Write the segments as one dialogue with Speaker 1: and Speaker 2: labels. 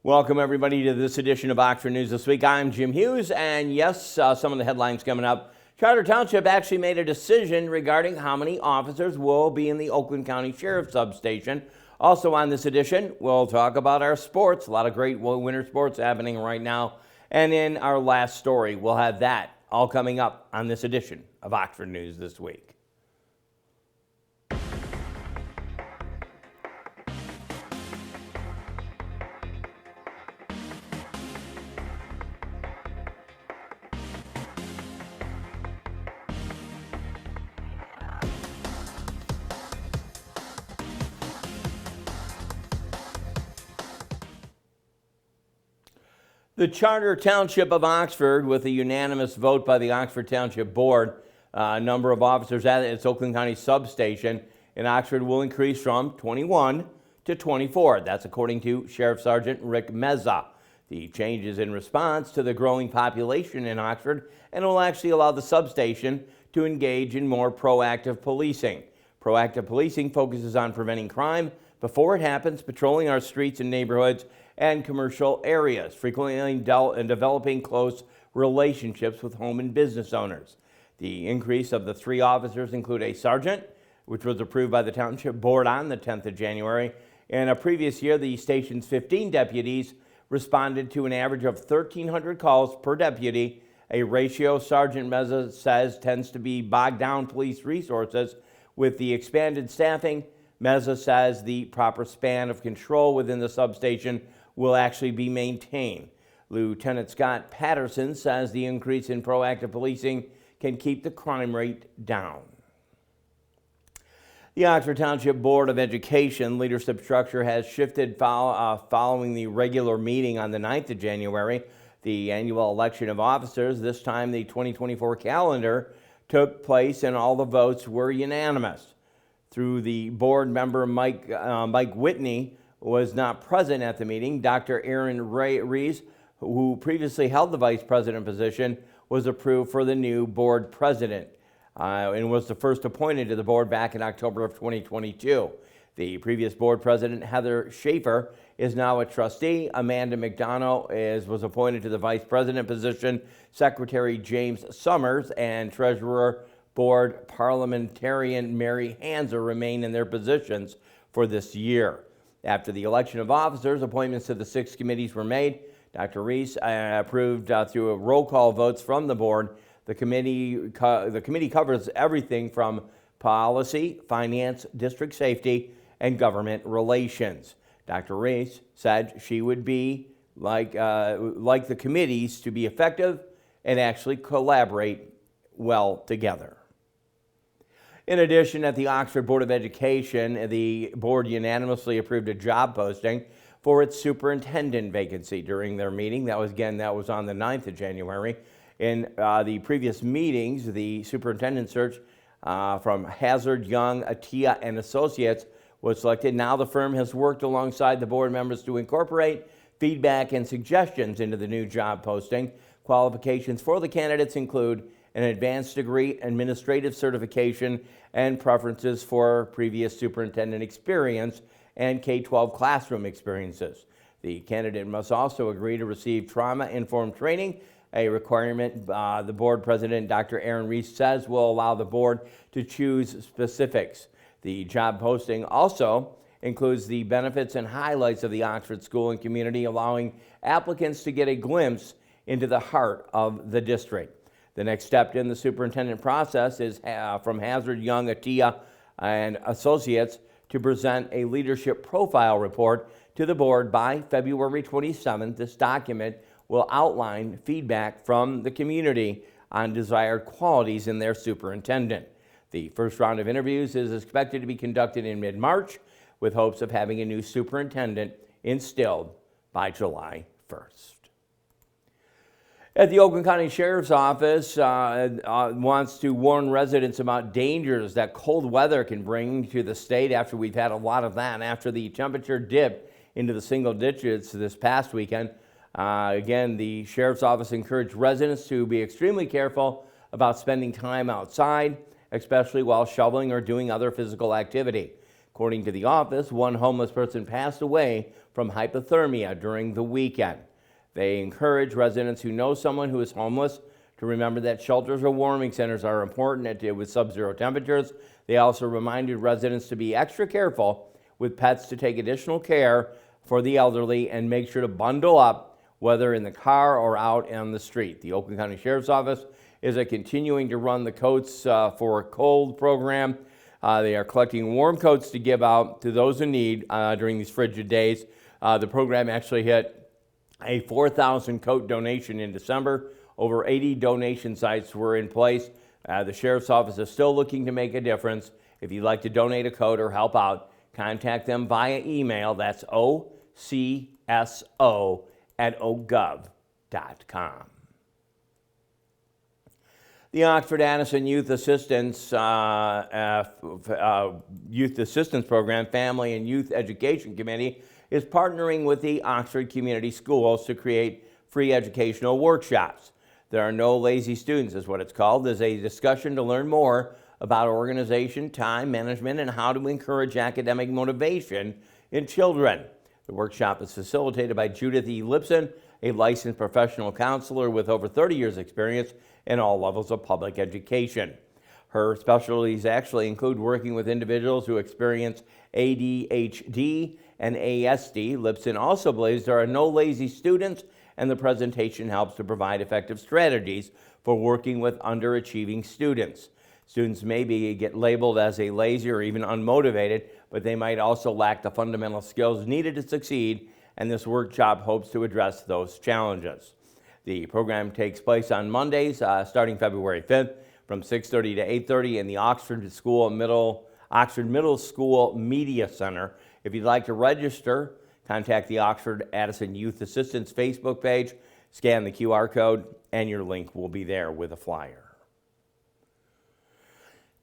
Speaker 1: Welcome, everybody, to this edition of Oxford News This Week. I'm Jim Hughes, and yes, some of the headlines coming up. Charter Township actually made a decision regarding how many officers will be in the Oakland County Sheriff's Substation. Also on this edition, we'll talk about our sports. A lot of great winter sports happening right now. And in our last story, we'll have that all coming up on this edition of Oxford News This Week. The Charter Township of Oxford, with a unanimous vote by the Oxford Township Board, number of officers at its Oakland County substation in Oxford will increase from 21 to 24. That's according to Sheriff Sergeant Rick Meza. The change is in response to the growing population in Oxford and will actually allow the substation to engage in more proactive policing. Proactive policing focuses on preventing crime before it happens, patrolling our streets and neighborhoods and commercial areas, frequently and developing close relationships with home and business owners. The increase of the 3 officers include a sergeant, which was approved by the Township Board on the 10th of January. In a previous year, the station's 15 deputies responded to an average of 1,300 calls per deputy, a ratio Sergeant Meza says tends to be bogged down police resources. With the expanded staffing, Meza says the proper span of control within the substation will actually be maintained. Lieutenant Scott Patterson says the increase in proactive policing can keep the crime rate down. The Oxford Township Board of Education leadership structure has shifted following the regular meeting on the 9th of January. The annual election of officers, this time the 2024 calendar, took place and all the votes were unanimous. Through the board member, Mike Whitney was not present at the meeting. Dr. Aaron Rees, who previously held the vice president position, was approved for the new board president and was the first appointed to the board back in October of 2022. The previous board president, Heather Schaefer, is now a trustee. Amanda McDonough was appointed to the vice president position. Secretary James Summers and treasurer board parliamentarian Mary Hanser remain in their positions for this year. After the election of officers, appointments to the 6 committees were made. Dr. Rees approved through a roll call votes from the board. The committee covers everything from policy, finance, district safety, and government relations. Dr. Rees said she would be like the committees to be effective and actually collaborate well together. In addition, at the Oxford Board of Education, the board unanimously approved a job posting for its superintendent vacancy during their meeting. That was on the 9th of January. In the previous meetings, the superintendent search from Hazard, Young, Ontw, and Associates was selected. Now the firm has worked alongside the board members to incorporate feedback and suggestions into the new job posting. Qualifications for the candidates include an advanced degree, administrative certification, and preferences for previous superintendent experience and K-12 classroom experiences. The candidate must also agree to receive trauma-informed training, a requirement the board president, Dr. Aaron Rees, says will allow the board to choose specifics. The job posting also includes the benefits and highlights of the Oxford school and community, allowing applicants to get a glimpse into the heart of the district. The next step in the superintendent process is from Hazard, Young, Ontw, and Associates to present a leadership profile report to the board by February 27th. This document will outline feedback from the community on desired qualities in their superintendent. The first round of interviews is expected to be conducted in mid-March, with hopes of having a new superintendent instilled by July 1st. At the Oakland County Sheriff's Office wants to warn residents about dangers that cold weather can bring to the state after we've had a lot of that. After the temperature dipped into the single digits this past weekend, again, the Sheriff's Office encouraged residents to be extremely careful about spending time outside, especially while shoveling or doing other physical activity. According to the office, one homeless person passed away from hypothermia during the weekend. They encourage residents who know someone who is homeless to remember that shelters or warming centers are important with sub-zero temperatures. They also reminded residents to be extra careful with pets, to take additional care for the elderly and make sure to bundle up, whether in the car or out on the street. The Oakland County Sheriff's Office is continuing to run the Coats for Cold program. They are collecting warm coats to give out to those in need during these frigid days. The program actually hit a 4,000 coat donation in December. Over 80 donation sites were in place. The Sheriff's Office is still looking to make a difference. If you'd like to donate a coat or help out, contact them via email. That's ocso@ogov.com. The Oxford Addison Youth Assistance Program Family and Youth Education Committee is partnering with the Oxford Community Schools to create free educational workshops. There are no lazy students, is what it's called. There's a discussion to learn more about organization, time management, and how to encourage academic motivation in children. The workshop is facilitated by Judith E. Lipson, a licensed professional counselor with over 30 years' experience in all levels of public education. Her specialties actually include working with individuals who experience ADHD and ASD. Lipson also believes there are no lazy students, and the presentation helps to provide effective strategies for working with underachieving students. Students may get labeled as a lazy or even unmotivated, but they might also lack the fundamental skills needed to succeed, and this workshop hopes to address those challenges. The program takes place on Mondays, starting February 5th, from 6:30 to 8:30 in the Oxford Middle School Media Center. If you'd like to register, contact the Oxford Addison Youth Assistance Facebook page, scan the QR code, and your link will be there with a flyer.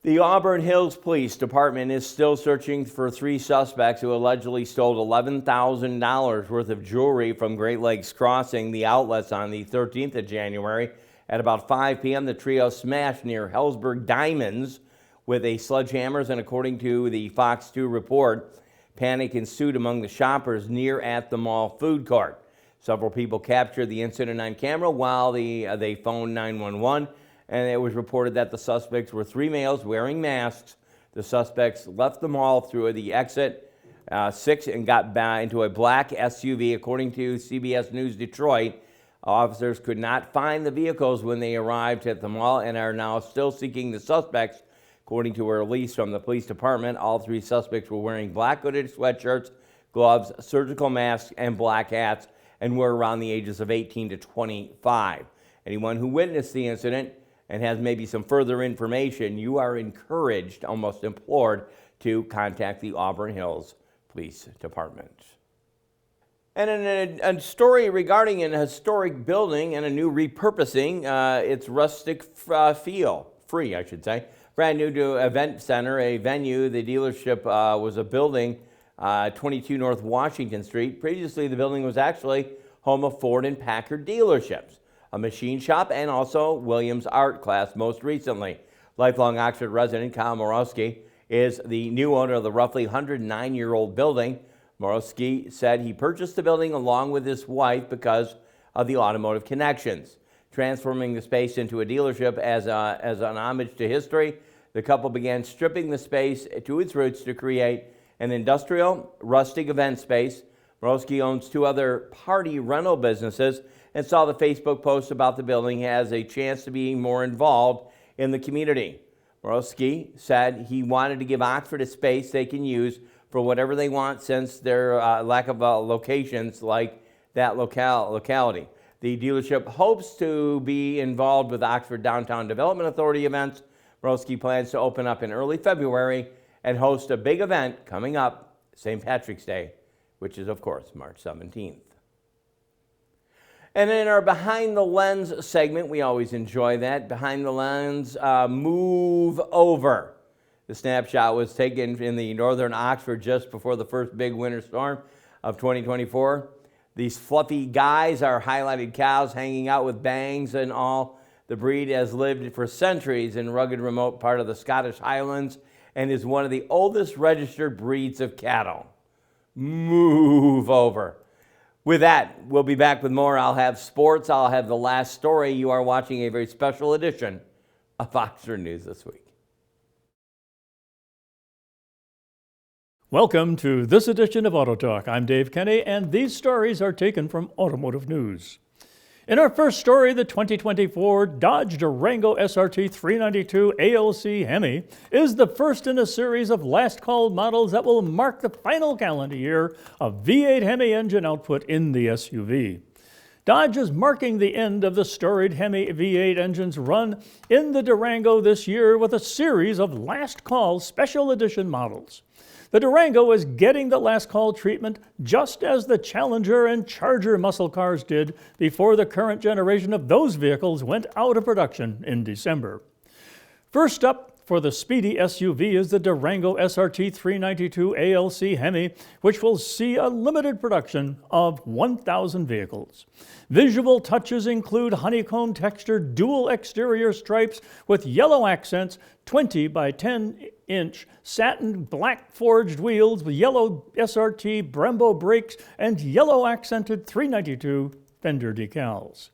Speaker 1: The Auburn Hills Police Department is still searching for 3 suspects who allegedly stole $11,000 worth of jewelry from Great Lakes Crossing, the outlets, on the 13th of January. At about 5 p.m., the trio smashed near Hellsberg Diamonds with sledgehammers, and according to the Fox 2 report, panic ensued among the shoppers near at the mall food court. Several people captured the incident on camera while they phoned 911. And it was reported that the suspects were 3 males wearing masks. The suspects left the mall through the exit 6 and got into a black SUV. According to CBS News Detroit, officers could not find the vehicles when they arrived at the mall and are now still seeking the suspects. According to a release from the police department, all 3 suspects were wearing black hooded sweatshirts, gloves, surgical masks, and black hats, and were around the ages of 18 to 25. Anyone who witnessed the incident and has maybe some further information, you are encouraged, almost implored, to contact the Auburn Hills Police Department. And in a story regarding an historic building and a new repurposing, it's rustic free, I should say. Brand new to event center, a venue. The dealership was a building, 22 North Washington Street. Previously, the building was actually home of Ford and Packard dealerships, a machine shop, and also Williams Art Class most recently. Lifelong Oxford resident Kyle Morowski is the new owner of the roughly 109-year-old building. Morowski said he purchased the building along with his wife because of the automotive connections. Transforming the space into a dealership as an homage to history, the couple began stripping the space to its roots to create an industrial, rustic event space. Morowski owns 2 other party rental businesses and saw the Facebook post about the building as a chance to be more involved in the community. Morowski said he wanted to give Oxford a space they can use for whatever they want since their lack of locations like that locality. The dealership hopes to be involved with Oxford Downtown Development Authority events. Morowski plans to open up in early February and host a big event coming up, St. Patrick's Day, which is, of course, March 17th. And in our Behind the Lens segment, we always enjoy that. Behind the Lens, move over. The snapshot was taken in the northern Oxford just before the first big winter storm of 2024. These fluffy guys are highlighted cows hanging out with bangs and all. The breed has lived for centuries in rugged, remote part of the Scottish Highlands and is one of the oldest registered breeds of cattle. Move over. With that, we'll be back with more. I'll have sports. I'll have the last story. You are watching a very special edition of Oxford News This Week.
Speaker 2: Welcome to this edition of Auto Talk. I'm Dave Kenny, and these stories are taken from Automotive News. In our first story, the 2024 Dodge Durango SRT 392 ALC Hemi is the first in a series of last call models that will mark the final calendar year of V8 Hemi engine output in the SUV. Dodge is marking the end of the storied Hemi V8 engine's run in the Durango this year with a series of last call special edition models. The Durango is getting the last call treatment just as the Challenger and Charger muscle cars did before the current generation of those vehicles went out of production in December. First up for the speedy SUV is the Durango SRT 392 ALC Hemi, which will see a limited production of 1,000 vehicles. Visual touches include honeycomb textured dual exterior stripes with yellow accents, 20 by 10-inch satin black forged wheels with yellow SRT Brembo brakes and yellow accented 392 fender decals.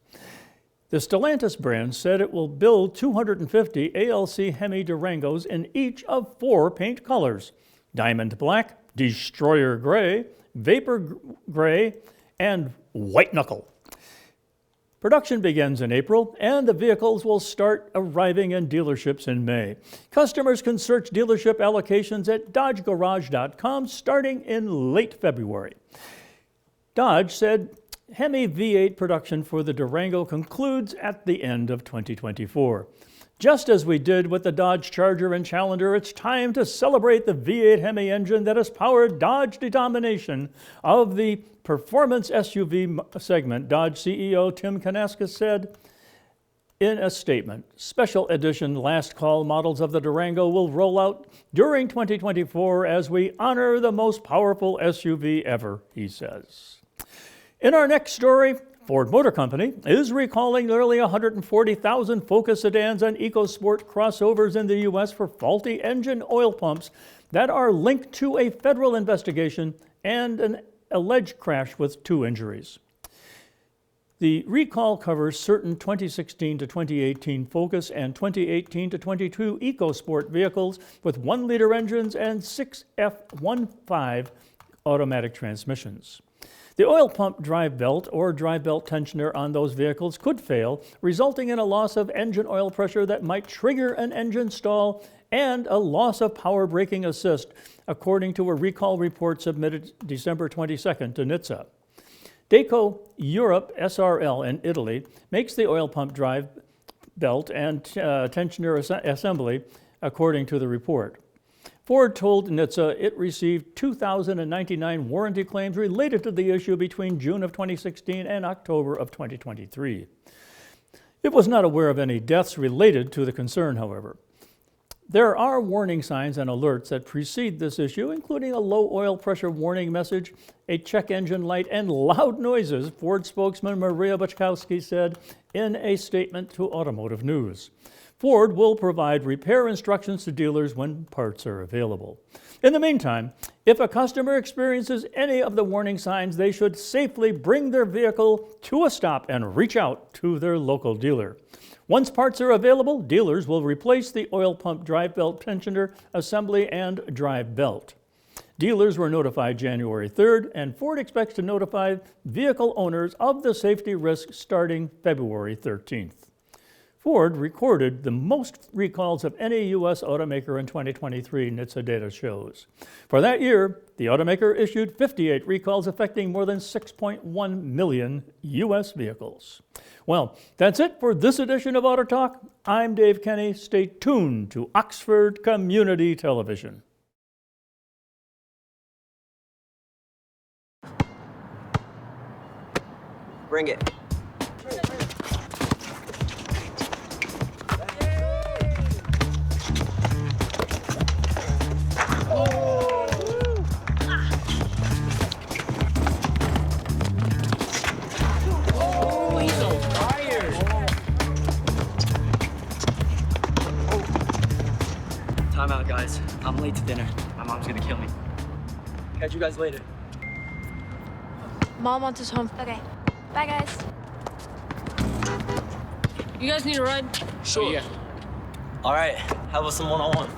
Speaker 2: The Stellantis brand said it will build 250 ALC Hemi Durangos in each of 4 paint colors: diamond black, destroyer gray, vapor gray, and white knuckle. Production begins in April, and the vehicles will start arriving in dealerships in May. Customers can search dealership allocations at dodgegarage.com starting in late February. Dodge said Hemi V8 production for the Durango concludes at the end of 2024. Just as we did with the Dodge Charger and Challenger, it's time to celebrate the V8 Hemi engine that has powered Dodge's domination of the performance SUV segment. Dodge CEO Tim Kanaskis said in a statement, special edition last call models of the Durango will roll out during 2024 as we honor the most powerful SUV ever, he says. In our next story, Ford Motor Company is recalling nearly 140,000 Focus sedans and EcoSport crossovers in the U.S. for faulty engine oil pumps that are linked to a federal investigation and an alleged crash with 2 injuries. The recall covers certain 2016 to 2018 Focus and 2018 to 22 EcoSport vehicles with 1-liter engines and 6 F15 automatic transmissions. The oil pump drive belt or drive belt tensioner on those vehicles could fail, resulting in a loss of engine oil pressure that might trigger an engine stall and a loss of power braking assist, according to a recall report submitted December 22nd to NHTSA. Deco Europe SRL in Italy makes the oil pump drive belt and tensioner assembly, according to the report. Ford told NHTSA it received 2,099 warranty claims related to the issue between June of 2016 and October of 2023. It was not aware of any deaths related to the concern, however. There are warning signs and alerts that precede this issue, including a low oil pressure warning message, a check engine light, and loud noises, Ford spokesman Maria Bachkowski said in a statement to Automotive News. Ford will provide repair instructions to dealers when parts are available. In the meantime, if a customer experiences any of the warning signs, they should safely bring their vehicle to a stop and reach out to their local dealer. Once parts are available, dealers will replace the oil pump drive belt tensioner assembly and drive belt. Dealers were notified January 3rd, and Ford expects to notify vehicle owners of the safety risk starting February 13th. Ford recorded the most recalls of any U.S. automaker in 2023, NHTSA data shows. For that year, the automaker issued 58 recalls affecting more than 6.1 million U.S. vehicles. Well, that's it for this edition of Auto Talk. I'm Dave Kenny. Stay tuned to Oxford Community Television.
Speaker 3: Bring it.
Speaker 4: Time out, guys. I'm
Speaker 3: late to dinner. My mom's gonna kill me. Catch you guys later.
Speaker 4: Mom wants us home. Okay. Bye, guys.
Speaker 5: You guys need a ride?
Speaker 3: Sure. Yeah. All right. How about some one-on-one?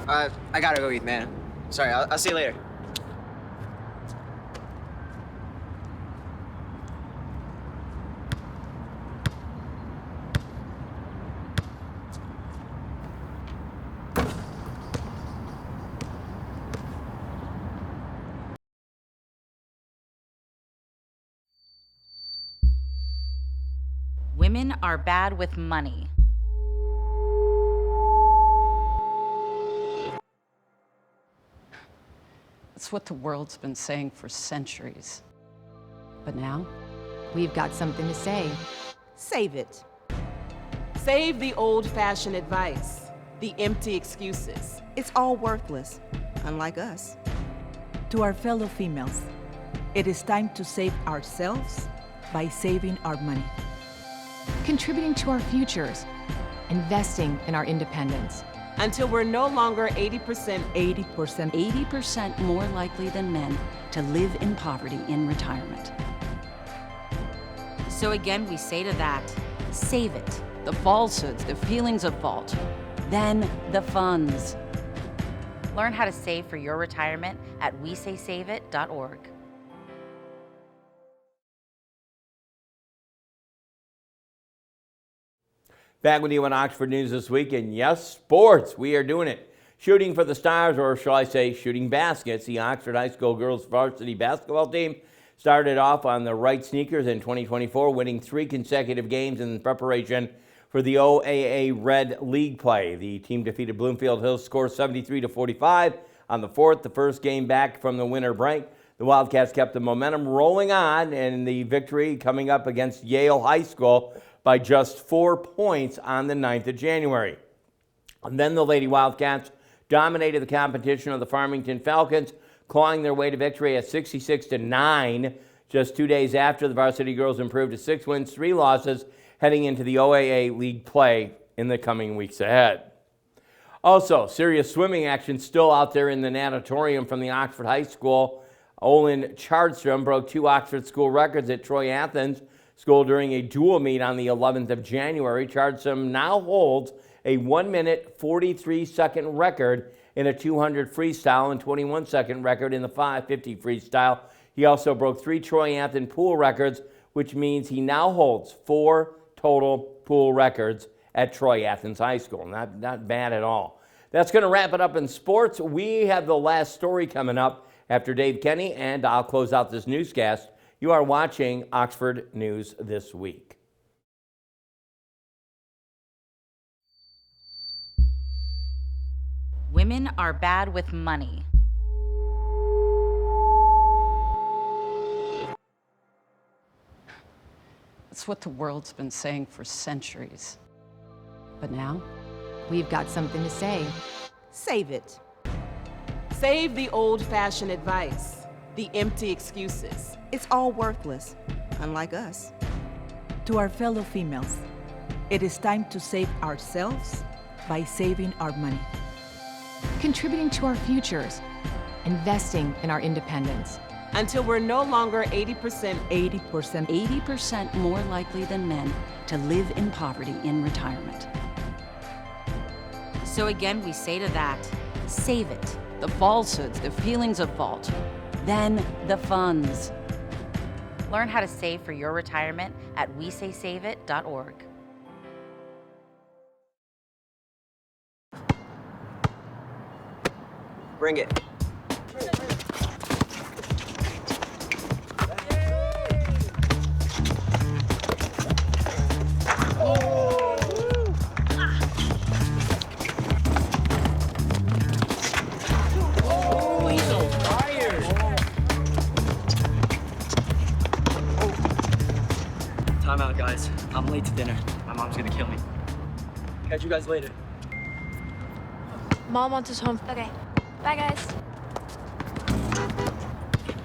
Speaker 6: I gotta go eat, man. Sorry, I'll see you later.
Speaker 7: Women are bad with money.
Speaker 8: It's what the world's been saying for centuries. But now,
Speaker 9: We've got something to say.
Speaker 10: Save it. Save the old-fashioned advice, the empty excuses. It's all worthless, unlike us.
Speaker 11: To our fellow females, it is time to save ourselves by saving our money.
Speaker 9: Contributing to our futures. Investing in our independence.
Speaker 10: Until we're no longer 80%
Speaker 8: 80% more likely than men to live in poverty in retirement.
Speaker 7: So again, we say to that, save it.
Speaker 8: The falsehoods, the feelings of fault, then the funds.
Speaker 7: Learn how to save for your retirement at wesaysaveit.org.
Speaker 1: Back with you on Oxford News this week, and yes, sports, we are doing it. Shooting for the stars, or shall I say shooting baskets, the Oxford High School girls varsity basketball team started off on the right sneakers in 2024, winning 3 consecutive games in preparation for the OAA Red League play. The team defeated Bloomfield Hills score 73-45 on the 4th, the first game back from the winter break. The Wildcats kept the momentum rolling on, and the victory coming up against Yale High School by just 4 points on the 9th of January. And then the Lady Wildcats dominated the competition of the Farmington Falcons, clawing their way to victory at 66-9, just 2 days after the varsity girls improved to 6 wins, 3 losses, heading into the OAA League play in the coming weeks ahead. Also, serious swimming action still out there in the natatorium from the Oxford High School. Olin Chardstrom broke 2 Oxford school records at Troy Athens School during a dual meet on the 11th of January. Chardstrom now holds a 1-minute, 43-second record in a 200 freestyle and 21-second record in the 550 freestyle. He also broke 3 Troy Athens pool records, which means he now holds 4 total pool records at Troy Athens High School. Not bad at all. That's going to wrap it up in sports. We have the last story coming up after Dave Kenny, and I'll close out this newscast. You are watching Oxford News This Week.
Speaker 7: Women are bad with money.
Speaker 8: It's what the world's been saying for centuries. But now,
Speaker 9: We've got something to say.
Speaker 10: Save it. Save the old-fashioned advice, the empty excuses. It's all worthless, unlike us.
Speaker 11: To our fellow females, it is time to save ourselves by saving our money.
Speaker 9: Contributing to our futures. Investing in our independence.
Speaker 10: Until we're no longer 80%
Speaker 8: 80% more likely than men to live in poverty in retirement.
Speaker 7: So again, we say to that, save it.
Speaker 8: The falsehoods, the feelings of fault, then the funds.
Speaker 7: Learn how to save for your retirement at wesaysaveit.org.
Speaker 6: Bring it.
Speaker 3: Time out, guys. I'm late to dinner. My mom's gonna kill me. Catch you guys later.
Speaker 4: Mom wants us home. Okay. Bye, guys.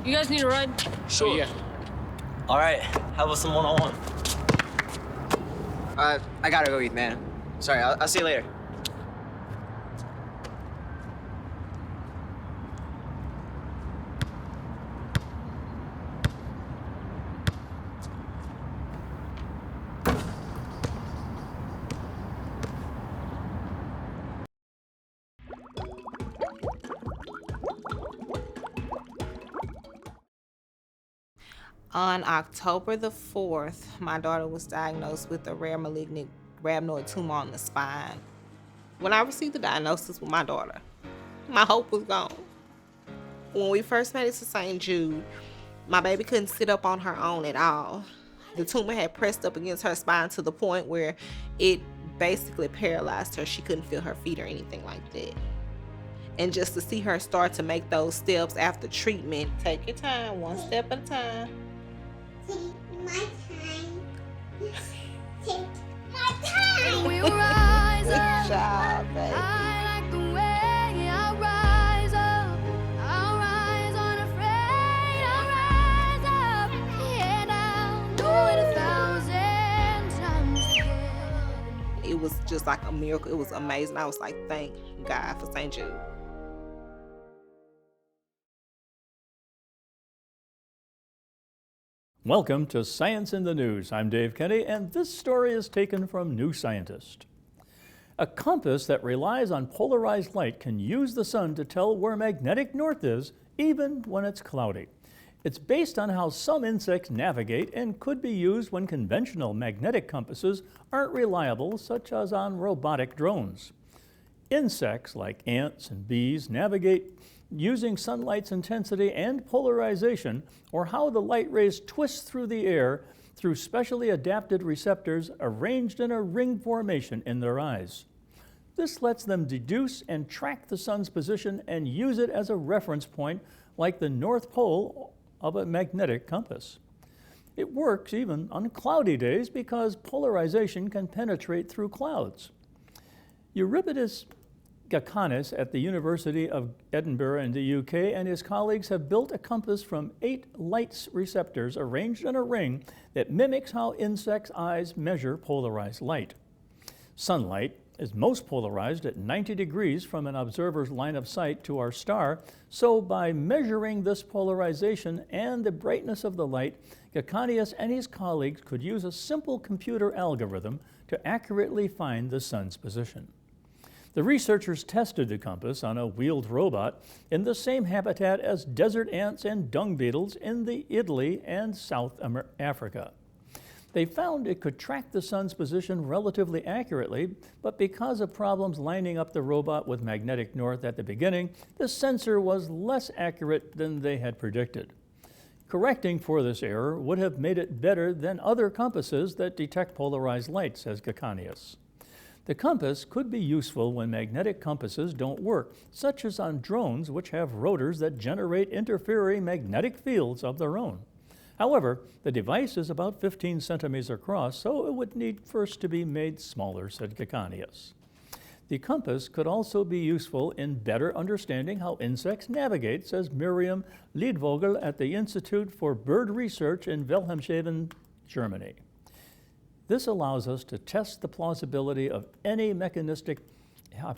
Speaker 5: You guys need a ride?
Speaker 3: Sure. Yeah. All right. How about some one-on-one?
Speaker 6: I gotta go eat, man. Sorry, I'll see you later.
Speaker 12: On October the 4th, my daughter was diagnosed with a rare malignant rhabdoid tumor on the spine. When I received the diagnosis with my daughter, my hope was gone. When we first made it to St. Jude, my baby couldn't sit up on her own at all. The tumor had pressed up against her spine to the point where it basically paralyzed her. She couldn't feel her feet or anything like that. And just to see her start to make those steps after treatment, take your time, one step at a time.
Speaker 13: Take my time. Take my time.
Speaker 4: We rise
Speaker 12: Good
Speaker 4: up.
Speaker 12: job, baby.
Speaker 4: I like the way I rise up. I'll rise unafraid. I'll rise up. Yeah, now do it 1,000 times again.
Speaker 12: It was just like a miracle. It was amazing. I was like, thank God for St. Jude.
Speaker 2: Welcome to Science in the News. I'm Dave Kenny, and this story is taken from New Scientist. A compass that relies on polarized light can use the sun to tell where magnetic north is, even when it's cloudy. It's based on how some insects navigate and could be used when conventional magnetic compasses aren't reliable, such as on robotic drones. Insects like ants and bees navigate using sunlight's intensity and polarization, or how the light rays twist through the air through specially adapted receptors arranged in a ring formation in their eyes. This lets them deduce and track the sun's position and use it as a reference point, like the North Pole of a magnetic compass. It works even on cloudy days because polarization can penetrate through clouds. Euripides Gakanis at the University of Edinburgh in the UK and his colleagues have built a compass from 8 light receptors arranged in a ring that mimics how insects' eyes measure polarized light. Sunlight is most polarized at 90 degrees from an observer's line of sight to our star, so by measuring this polarization and the brightness of the light, Gakanias and his colleagues could use a simple computer algorithm to accurately find the sun's position. The researchers tested the compass on a wheeled robot in the same habitat as desert ants and dung beetles in Italy and South Africa. They found it could track the sun's position relatively accurately, but because of problems lining up the robot with magnetic north at the beginning, the sensor was less accurate than they had predicted. Correcting for this error would have made it better than other compasses that detect polarized light, says Gakanias. The compass could be useful when magnetic compasses don't work, such as on drones which have rotors that generate interfering magnetic fields of their own. However, the device is about 15 centimeters across, so it would need first to be made smaller, said Gakanias. The compass could also be useful in better understanding how insects navigate, says Miriam Liedvogel at the Institute for Bird Research in Wilhelmshaven, Germany. This allows us to test the plausibility of any mechanistic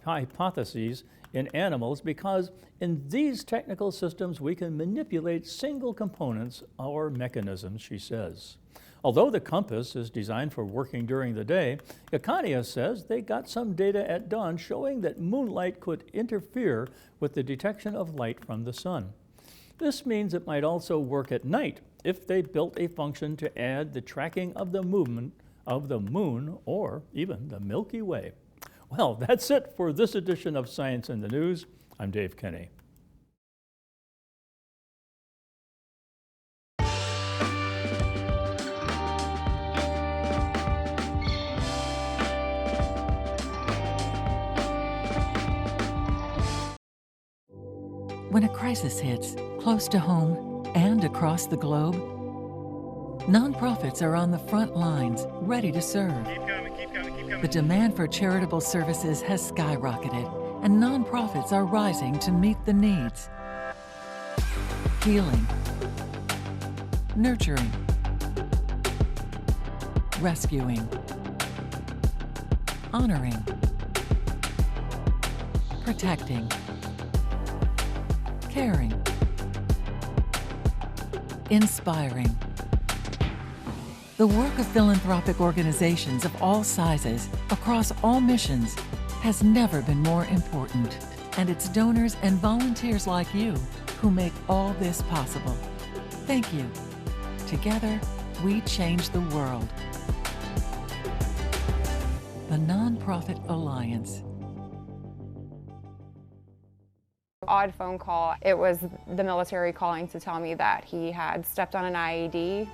Speaker 2: hypotheses in animals because in these technical systems we can manipulate single components or mechanisms, she says. Although the compass is designed for working during the day, Gakanias says they got some data at dawn showing that moonlight could interfere with the detection of light from the sun. This means it might also work at night if they built a function to add the tracking of the movement of the moon or even the Milky Way. Well, that's it for this edition of Science in the News. I'm Dave Kenny.
Speaker 11: When a crisis hits, close to home and across the globe, nonprofits are on the front lines, ready to serve.
Speaker 2: Keep coming.
Speaker 11: The demand for charitable services has skyrocketed, and nonprofits are rising to meet the needs. Healing, nurturing, rescuing, honoring, protecting, caring, inspiring. The work of philanthropic organizations of all sizes, across all missions, has never been more important. And it's donors and volunteers like you who make all this possible. Thank you. Together, we change the world. The Nonprofit Alliance.
Speaker 14: Odd phone call. It was the military calling to tell me that he had stepped on an IED.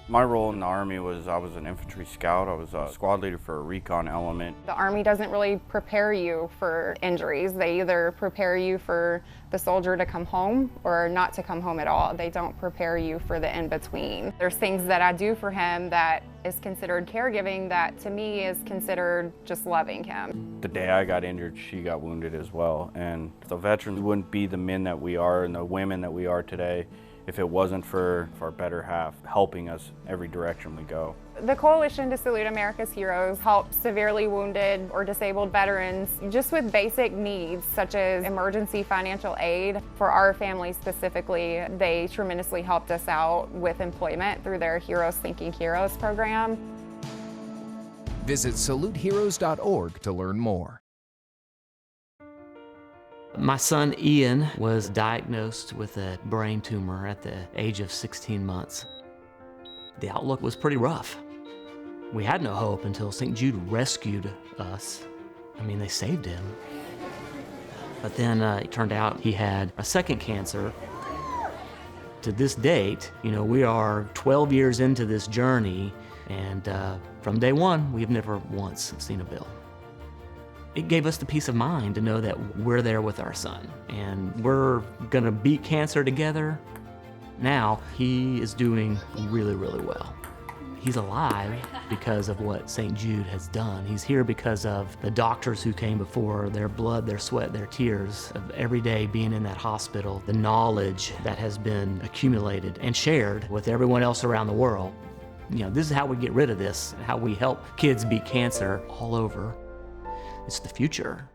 Speaker 15: My role in the Army was I was an infantry scout. I was a squad leader for a recon element.
Speaker 14: The Army doesn't really prepare you for injuries. They either prepare you for the soldier to come home or not to come home at all. They don't prepare you for the in-between. There's things that I do for him that is considered caregiving that to me is considered just loving him.
Speaker 15: The day I got injured, she got wounded as well. And the veterans wouldn't be the men that we are and the women that we are today if it wasn't for our better half helping us every direction we go.
Speaker 14: The Coalition to Salute America's Heroes helps severely wounded or disabled veterans just with basic needs such as emergency financial aid. For our family specifically, they tremendously helped us out with employment through their Heroes Thinking Heroes program.
Speaker 16: Visit saluteheroes.org to learn more.
Speaker 3: My son Ian was diagnosed with a brain tumor at the age of 16 months. The outlook was pretty rough. We had no hope until St. Jude rescued us. I mean, they saved him. But then it turned out he had a second cancer. To this date, we are 12 years into this journey, and from day one, we've never once seen a bill. It gave us the peace of mind to know that we're there with our son, and we're gonna beat cancer together. Now, he is doing really, really well. He's alive because of what St. Jude has done. He's here because of the doctors who came before, their blood, their sweat, their tears, of every day being in that hospital, the knowledge that has been accumulated and shared with everyone else around the world. This is how we get rid of this, how we help kids beat cancer all over. It's the future.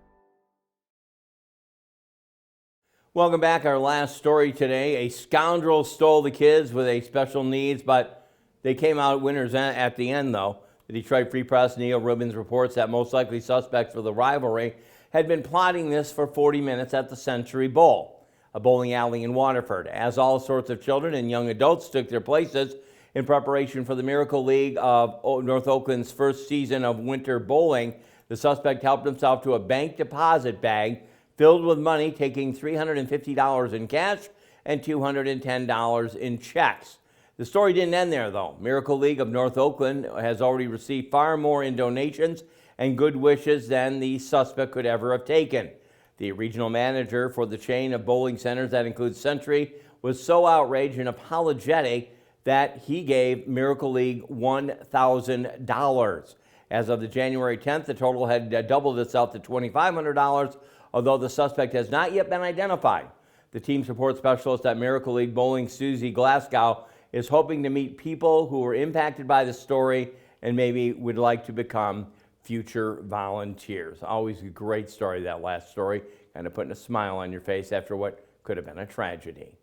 Speaker 1: Welcome back. Our last story today. A scoundrel stole the kids with a special needs, but they came out winners at the end, though. The Detroit Free Press, Neil Rubens reports that most likely suspect for the rivalry had been plotting this for 40 minutes at the Century Bowl, a bowling alley in Waterford, as all sorts of children and young adults took their places in preparation for the Miracle League of North Oakland's first season of winter bowling. The suspect helped himself to a bank deposit bag filled with money, taking $350 in cash and $210 in checks. The story didn't end there, though. Miracle League of North Oakland has already received far more in donations and good wishes than the suspect could ever have taken. The regional manager for the chain of bowling centers that includes Century was so outraged and apologetic that he gave Miracle League $1,000. As of the January 10th, the total had doubled itself to $2,500, although the suspect has not yet been identified. The team support specialist at Miracle League Bowling, Susie Glasgow, is hoping to meet people who were impacted by the story and maybe would like to become future volunteers. Always a great story, that last story, kind of putting a smile on your face after what could have been a tragedy.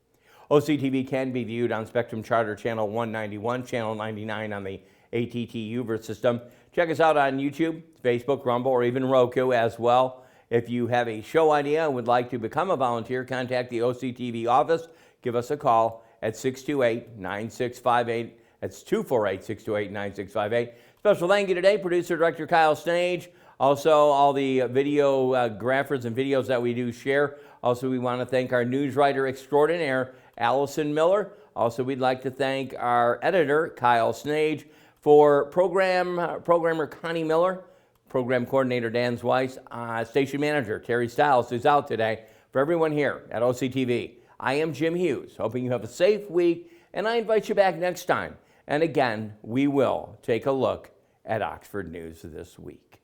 Speaker 1: OCTV can be viewed on Spectrum Charter Channel 191, Channel 99 on the ATT Uver system. Check us out on YouTube, Facebook, Rumble, or even Roku as well. If you have a show idea and would like to become a volunteer, contact the OCTV office. Give us a call at 628-9658. That's 248-628-9658. Special thank you today, producer director Kyle Snage. Also, all the videographers and videos that we do share. Also, we want to thank our news writer extraordinaire, Allison Miller. Also, we'd like to thank our editor, Kyle Snage. For programmer Connie Miller, program coordinator Dan Zweiss, station manager Terry Stiles, who's out today. For everyone here at OCTV, I am Jim Hughes, hoping you have a safe week, and I invite you back next time. And again, we will take a look at Oxford News this week.